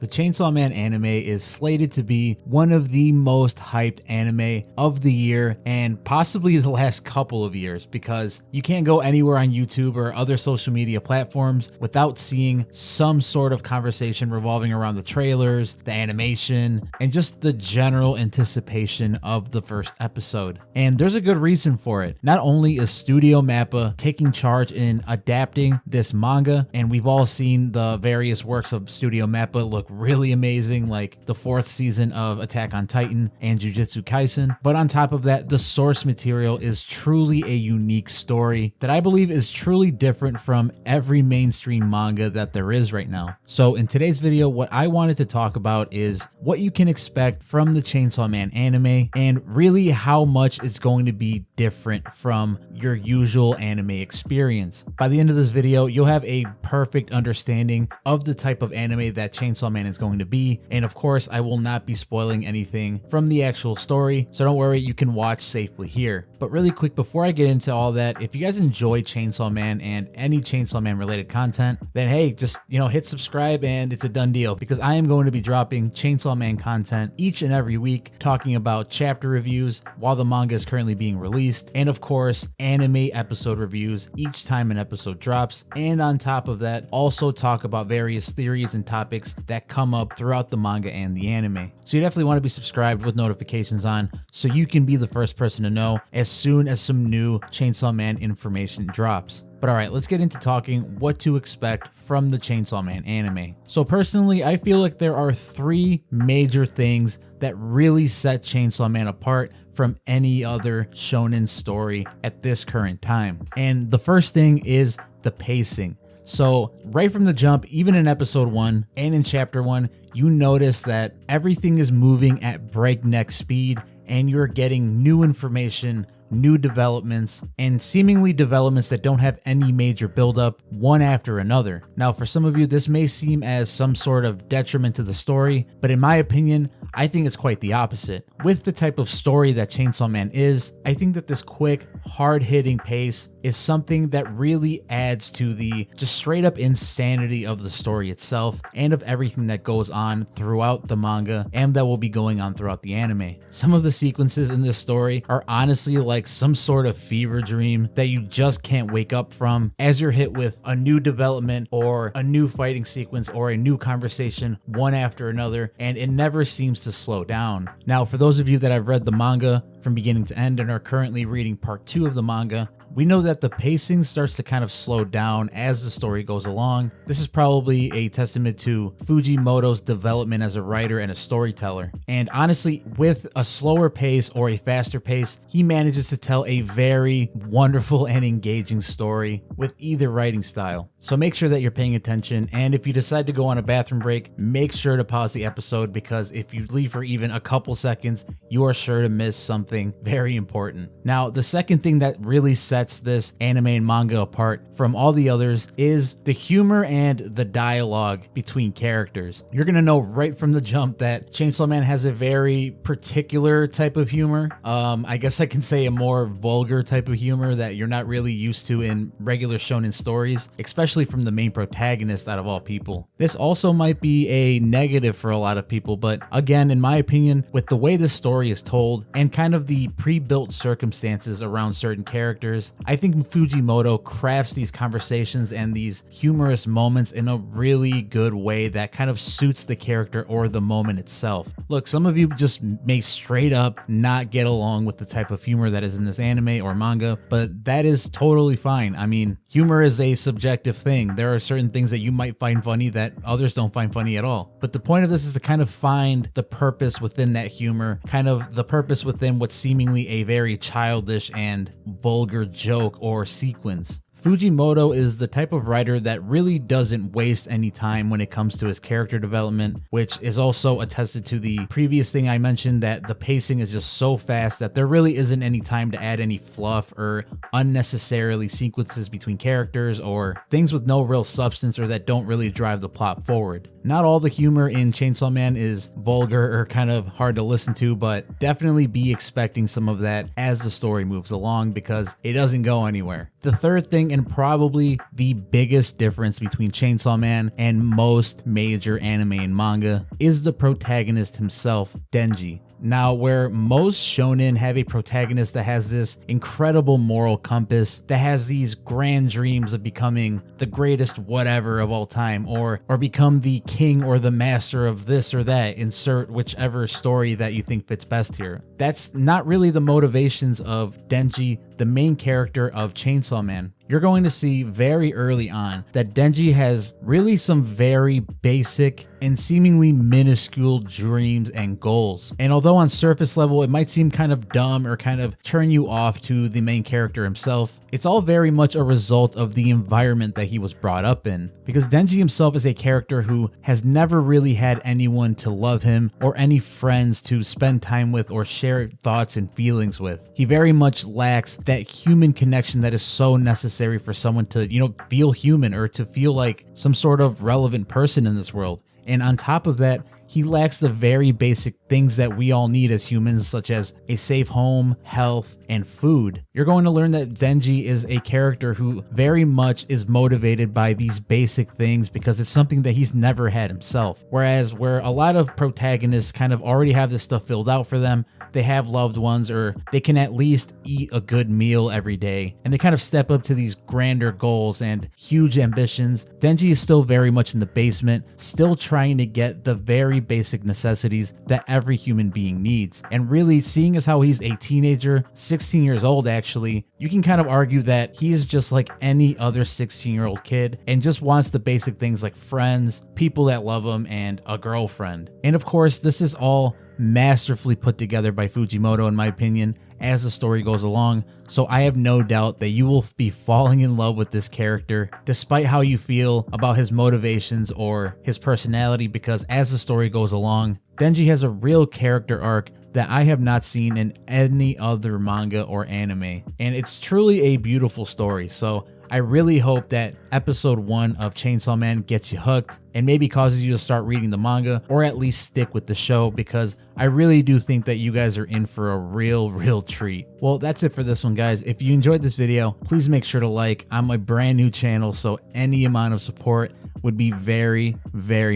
The Chainsaw Man anime is slated to be one of the most hyped anime of the year and possibly the last couple of years, because you can't go anywhere on YouTube or other social media platforms without seeing some sort of conversation revolving around the trailers, the animation, and just the general anticipation of the first episode. And there's a good reason for it. Not only is Studio Mappa taking charge in adapting this manga, and we've all seen the various works of Studio Mappa look really amazing, like the 4th season of Attack on Titan and Jujutsu Kaisen. But on top of that, the source material is truly a unique story that I believe is truly different from every mainstream manga that there is right now. So in today's video, what I wanted to talk about is what you can expect from the Chainsaw Man anime and really how much it's going to be different from your usual anime experience. By the end of this video, you'll have a perfect understanding of the type of anime that Chainsaw Man is going to be, and of course I will not be spoiling anything from the actual story, so don't worry, you can watch safely here. But really quick, before I get into all that, if you guys enjoy Chainsaw Man and any Chainsaw Man related content, then hey, just hit subscribe and it's a done deal, because I am going to be dropping Chainsaw Man content each and every week, talking about chapter reviews while the manga is currently being released, and of course anime episode reviews each time an episode drops, and on top of that also talk about various theories and topics that come up throughout the manga and the anime. So you definitely want to be subscribed with notifications on so you can be the first person to know as soon as some new Chainsaw Man information drops. But alright, let's get into talking what to expect from the Chainsaw Man anime. So personally, I feel like there are 3 major things that really set Chainsaw Man apart from any other shonen story at this current time. And the first thing is the pacing. So right from the jump, even in episode 1 and in chapter 1, you notice that everything is moving at breakneck speed and you're getting new information, new developments, and seemingly developments that don't have any major buildup one after another. Now, for some of you, this may seem as some sort of detriment to the story, but in my opinion, I think it's quite the opposite. With the type of story that Chainsaw Man is, I think that this quick, hard-hitting pace is something that really adds to the just straight up insanity of the story itself and of everything that goes on throughout the manga and that will be going on throughout the anime. Some of the sequences in this story are honestly like some sort of fever dream that you just can't wake up from as you're hit with a new development or a new fighting sequence or a new conversation one after another, and it never seems to slow down. Now, for those of you that have read the manga from beginning to end and are currently reading part 2 of the manga, we know that the pacing starts to kind of slow down as the story goes along. This is probably a testament to Fujimoto's development as a writer and a storyteller. And honestly, with a slower pace or a faster pace, he manages to tell a very wonderful and engaging story with either writing style. So make sure that you're paying attention, and if you decide to go on a bathroom break, make sure to pause the episode, because if you leave for even a couple seconds, you are sure to miss something very important. Now, the second thing that really sets this anime and manga apart from all the others is the humor and the dialogue between characters. You're gonna know right from the jump that Chainsaw Man has a very particular type of humor. I guess I can say a more vulgar type of humor that you're not really used to in regular shonen stories, especially from the main protagonist out of all people. This also might be a negative for a lot of people, but again, in my opinion, with the way this story is told and kind of the pre-built circumstances around certain characters, I think Fujimoto crafts these conversations and these humorous moments in a really good way that kind of suits the character or the moment itself. Look, some of you just may straight up not get along with the type of humor that is in this anime or manga, but that is totally fine. I mean, humor is a subjective thing. There are certain things that you might find funny that others don't find funny at all. But the point of this is to kind of find the purpose within that humor, kind of the purpose within what's seemingly a very childish and vulgar joke or sequence. Fujimoto is the type of writer that really doesn't waste any time when it comes to his character development, which is also attested to the previous thing I mentioned, that the pacing is just so fast that there really isn't any time to add any fluff or unnecessarily sequences between characters or things with no real substance or that don't really drive the plot forward. Not all the humor in Chainsaw Man is vulgar or kind of hard to listen to, but definitely be expecting some of that as the story moves along, because it doesn't go anywhere. The third thing, and probably the biggest difference between Chainsaw Man and most major anime and manga, is the protagonist himself, Denji. Now, where most shonen have a protagonist that has this incredible moral compass, that has these grand dreams of becoming the greatest whatever of all time, or become the king or the master of this or that, insert whichever story that you think fits best here. That's not really the motivations of Denji, the main character of Chainsaw Man. You're going to see very early on that Denji has really some very basic and seemingly minuscule dreams and goals. And although on surface level it might seem kind of dumb or kind of turn you off to the main character himself, it's all very much a result of the environment that he was brought up in. Because Denji himself is a character who has never really had anyone to love him or any friends to spend time with or share thoughts and feelings with. He very much lacks that human connection that is so necessary for someone to, feel human or to feel like some sort of relevant person in this world. And on top of that, he lacks the very basic things that we all need as humans, such as a safe home, health, and food. You're going to learn that Denji is a character who very much is motivated by these basic things because it's something that he's never had himself. Whereas where a lot of protagonists kind of already have this stuff filled out for them, they have loved ones, or they can at least eat a good meal every day, and they kind of step up to these grander goals and huge ambitions. Denji is still very much in the basement, still trying to get the very basic necessities that every human being needs. And really, seeing as how he's a teenager, 16 years old actually, you can kind of argue that he is just like any other 16-year-old kid and just wants the basic things like friends, people that love him, and a girlfriend. And of course, this is all masterfully put together by Fujimoto, in my opinion, as the story goes along. So I have no doubt that you will be falling in love with this character, despite how you feel about his motivations or his personality, because as the story goes along, Denji has a real character arc that I have not seen in any other manga or anime. And it's truly a beautiful story. So I really hope that episode 1 of Chainsaw Man gets you hooked and maybe causes you to start reading the manga, or at least stick with the show, because I really do think that you guys are in for a real treat. Well, that's it for this one, guys. If you enjoyed this video, please make sure to like. I'm a brand new channel, so any amount of support would be very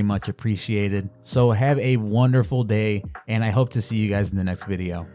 much appreciated. So have a wonderful day, and I hope to see you guys in the next video.